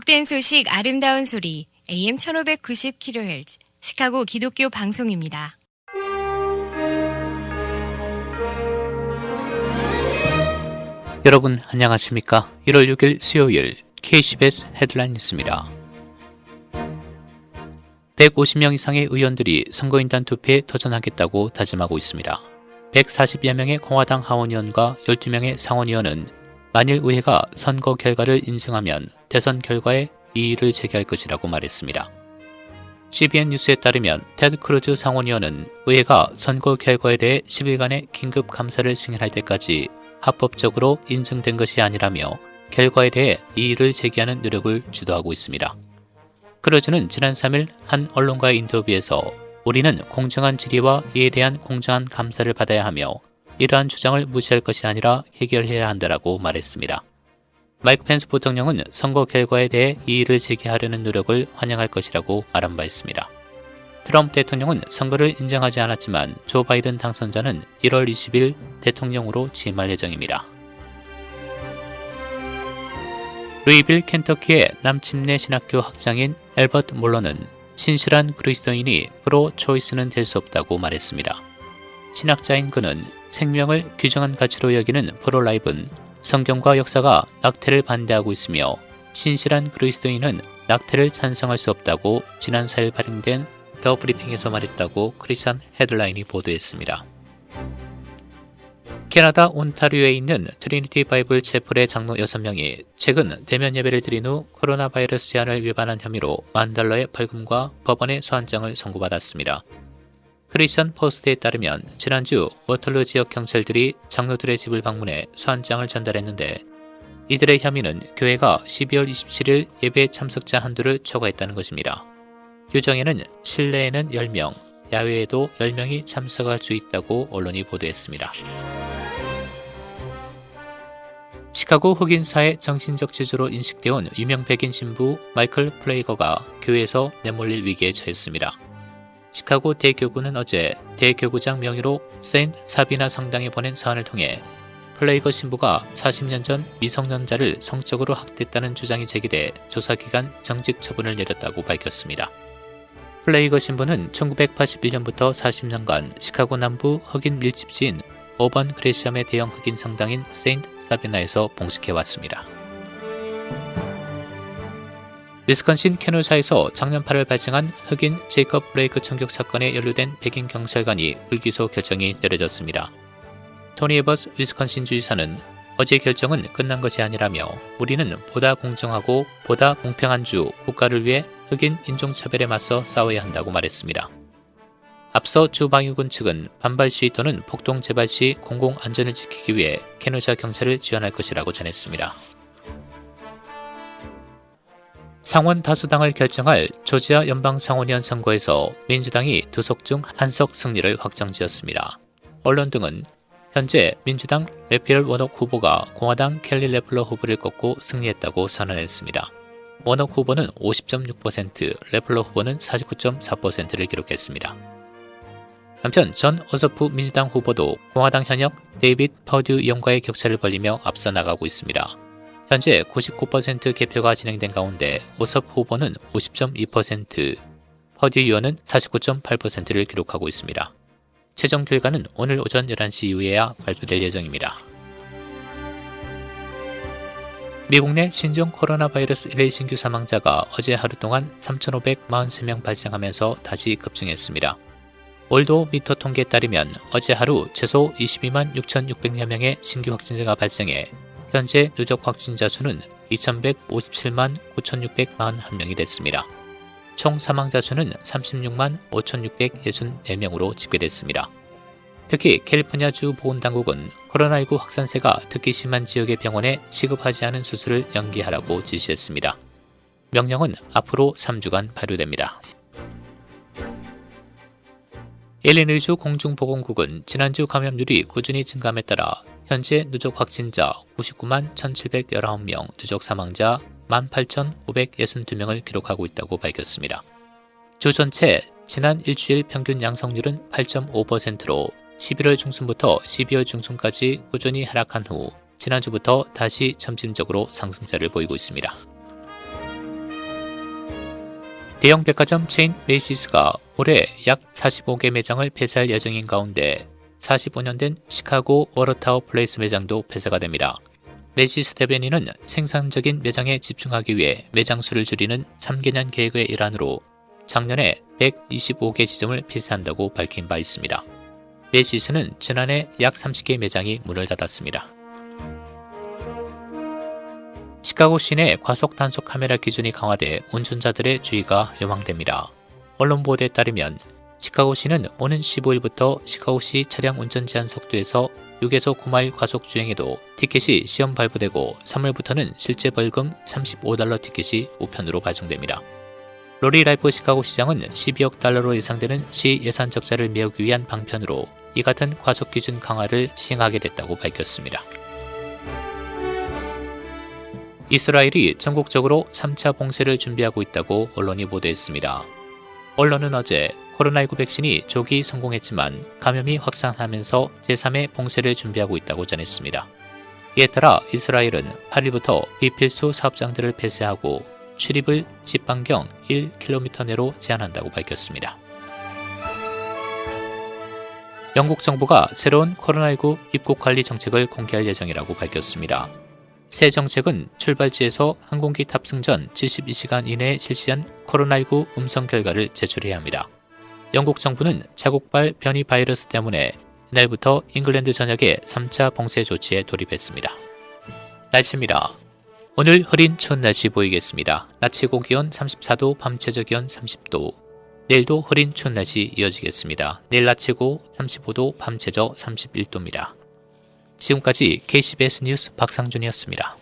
복된 소식 아름다운 소리 AM 1590kHz 시카고 기독교 방송입니다. 여러분 안녕하십니까? 1월 6일 수요일 KCBS 헤드라인 뉴스입니다. 150명 이상의 의원들이 선거인단 투표에 도전하겠다고 다짐하고 있습니다. 140여 명의 공화당 하원의원과 12명의 상원의원은 만일 의회가 선거 결과를 인증하면 대선 결과에 이의를 제기할 것이라고 말했습니다. CBN 뉴스에 따르면 테드 크루즈 상원의원은 의회가 선거 결과에 대해 10일간의 긴급 감사를 승인할 때까지 합법적으로 인증된 것이 아니라며 결과에 대해 이의를 제기하는 노력을 주도하고 있습니다. 크루즈는 지난 3일 한 언론과의 인터뷰에서 우리는 공정한 질의와 이에 대한 공정한 감사를 받아야 하며 이러한 주장을 무시할 것이 아니라 해결해야 한다라고 말했습니다. 마이크 펜스 부통령은 선거 결과에 대해 이의를 제기하려는 노력을 환영할 것이라고 말한 바 있습니다. 트럼프 대통령은 선거를 인정하지 않았지만 조 바이든 당선자는 1월 20일 대통령으로 취임할 예정입니다. 루이빌 켄터키의 남침내 신학교 학장인 앨버트 몰러는 신실한 그리스도인이 프로 초이스는 될 수 없다고 말했습니다. 신학자인 그는 생명을 귀중한 가치로 여기는 프로라이브는 성경과 역사가 낙태를 반대하고 있으며 신실한 그리스도인은 낙태를 찬성할 수 없다고 지난 4일 발행된 더 브리핑에서 말했다고 크리스천 헤드라인이 보도했습니다. 캐나다 온타리오에 있는 트리니티 바이블 채플의 장로 6명이 최근 대면 예배를 드린 후 코로나 바이러스 제한을 위반한 혐의로 $10,000의 벌금과 법원의 소환장을 선고받았습니다. 크리스천 포스트에 따르면 지난주 워털루 지역 경찰들이 장로들의 집을 방문해 소환장을 전달했는데 이들의 혐의는 교회가 12월 27일 예배 참석자 한도를 초과했다는 것입니다. 규정에는 실내에는 10명, 야외에도 10명이 참석할 수 있다고 언론이 보도했습니다. 시카고 흑인사의 정신적 지주로 인식되어 온 유명 백인 신부 마이클 플레이거가 교회에서 내몰릴 위기에 처했습니다. 시카고 대교구는 어제 대교구장 명의로 세인트 사비나 성당에 보낸 사안을 통해 플레이거 신부가 40년 전 미성년자를 성적으로 학대했다는 주장이 제기돼 조사기관 정직 처분을 내렸다고 밝혔습니다. 플레이거 신부는 1981년부터 40년간 시카고 남부 흑인 밀집지인 오번 그레시엄의 대형 흑인 성당인 세인트 사비나에서 봉식해왔습니다. 위스콘신 캐노사에서 작년 8월 발생한 흑인 제이컵 브레이크 총격 사건에 연루된 백인 경찰관이 불기소 결정이 내려졌습니다. 토니 에버스 위스콘신 주지사는 어제 결정은 끝난 것이 아니라며 우리는 보다 공정하고 보다 공평한 주 국가를 위해 흑인 인종차별에 맞서 싸워야 한다고 말했습니다. 앞서 주 방위군 측은 반발 시위 또는 폭동 재발 시 공공 안전을 지키기 위해 캐노사 경찰을 지원할 것이라고 전했습니다. 상원 다수당을 결정할 조지아 연방상원의원 선거에서 민주당이 2석 중 1석 승리를 확정지었습니다. 언론 등은 현재 민주당 레피엘 워녹 후보가 공화당 켈리 레플러 후보를 꺾고 승리했다고 선언했습니다. 워녹 후보는 50.6%, 레플러 후보는 49.4%를 기록했습니다. 한편 전 어서프 민주당 후보도 공화당 현역 데이빗 퍼듀 의원과의 격차를 벌리며 앞서 나가고 있습니다. 현재 99% 개표가 진행된 가운데 오섭 후보는 50.2%, 퍼듀 의원은 49.8%를 기록하고 있습니다. 최종 결과는 오늘 오전 11시 이후에야 발표될 예정입니다. 미국 내 신종 코로나 바이러스 1회 신규 사망자가 어제 하루 동안 3,543명 발생하면서 다시 급증했습니다. 올도 미터 통계에 따르면 어제 하루 최소 22만 6,600여 명의 신규 확진자가 발생해 현재 누적 확진자 수는 2,157만 9,641명이 됐습니다. 총 사망자 수는 36만 5,664명으로 집계됐습니다. 특히 캘리포니아주 보건당국은 코로나19 확산세가 특히 심한 지역의 병원에 취급하지 않은 수술을 연기하라고 지시했습니다. 명령은 앞으로 3주간 발효됩니다. 일리노이주 공중보건국은 지난주 감염률이 꾸준히 증감에 따라 현재 누적 확진자 99만 1,719명, 누적 사망자 18,562명을 기록하고 있다고 밝혔습니다. 주 전체 지난 일주일 평균 양성률은 8.5%로 11월 중순부터 12월 중순까지 꾸준히 하락한 후 지난주부터 다시 점진적으로 상승세를 보이고 있습니다. 대형 백화점 체인 메이시스가 올해 약 45개 매장을 폐쇄할 예정인 가운데 45년 된 시카고 워터타워 플레이스 매장도 폐쇄가 됩니다. 메이시스 대변인은 생산적인 매장에 집중하기 위해 매장 수를 줄이는 3개년 계획의 일환으로 작년에 125개 지점을 폐쇄한다고 밝힌 바 있습니다. 메이시스는 지난해 약 30개 매장이 문을 닫았습니다. 시카고 시내 과속 단속 카메라 기준이 강화돼 운전자들의 주의가 요망됩니다. 언론 보도에 따르면 시카고시는 오는 15일부터 시카고시 차량 운전 제한 속도에서 6에서 9마일 과속 주행에도 티켓이 시험 발부되고 3월부터는 실제 벌금 $35 티켓이 우편으로 발송됩니다. 로리 라이프 시카고 시장은 $12억 달러로 예상되는 시 예산 적자를 메우기 위한 방편으로 이 같은 과속 기준 강화를 시행하게 됐다고 밝혔습니다. 이스라엘이 전국적으로 3차 봉쇄를 준비하고 있다고 언론이 보도했습니다. 언론은 어제 코로나19 백신이 조기 성공했지만 감염이 확산하면서 제3의 봉쇄를 준비하고 있다고 전했습니다. 이에 따라 이스라엘은 8일부터 비필수 사업장들을 폐쇄하고 출입을 집 반경 1km 내로 제한한다고 밝혔습니다. 영국 정부가 새로운 코로나19 입국 관리 정책을 공개할 예정이라고 밝혔습니다. 새 정책은 출발지에서 항공기 탑승 전 72시간 이내에 실시한 코로나19 음성 결과를 제출해야 합니다. 영국 정부는 자국발 변이 바이러스 때문에 이날부터 잉글랜드 전역에 3차 봉쇄 조치에 돌입했습니다. 날씨입니다. 오늘 흐린 추운 날씨 보이겠습니다. 낮 최고 기온 34도, 밤 최저 기온 30도. 내일도 흐린 추운 날씨 이어지겠습니다. 내일 낮 최고 35도, 밤 최저 31도입니다. 지금까지 KCBS 뉴스 박상준이었습니다.